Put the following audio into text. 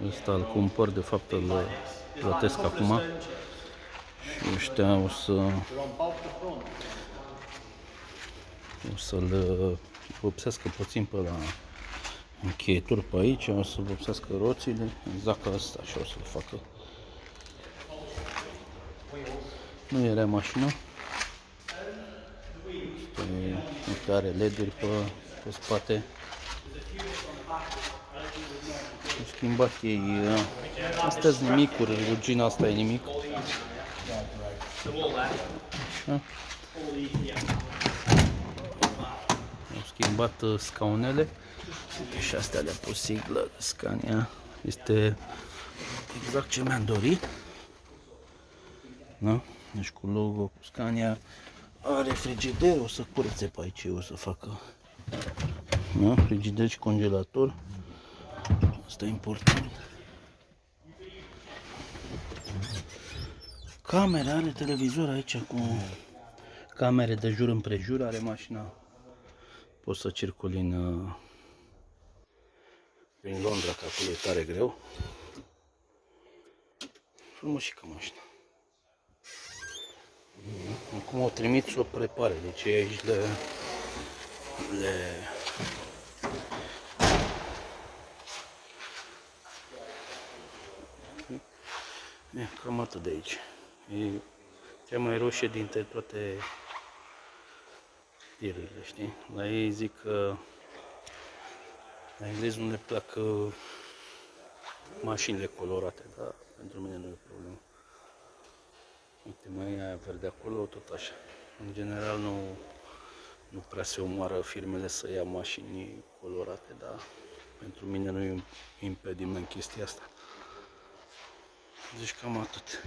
Ăsta îl cumpăr, de fapt îl plătesc acum. Și ăștia o să-l vopsească puțin pe la încheieturi pe aici, o să vopsească roțile, exact ca asta, așa o să-l facă. Nu era mașina. Are LED-uri pe spate. Au schimbat ei. Astea sunt nimicuri, rugina asta e nimic. Așa. Au schimbat scaunele. Și astea le-a pus siglă Scania. Este exact ce mi-am dorit. Da? Deci cu logo cu Scania. Are frigider, o să curățe pe aici, o să facă. Da? Frigider și congelator. Asta e important. Camera, are televizor aici cu camere de jur împrejur, are mașina. Poți să circuli prin Londra, că acolo e tare greu. Frumușică mașina. Acum o trimit să o prepare, deci aici cam atât de aici. E cea mai roșie dintre toate tirurile, știi? La ei zic că la englezi nu le plac mașinile colorate, dar pentru mine nu e o problemă. Uite, mai e aia verde acolo, tot așa. În general nu prea se omoară firmele să ia mașini colorate, dar pentru mine nu e un impediment chestia asta. Deci cam atât.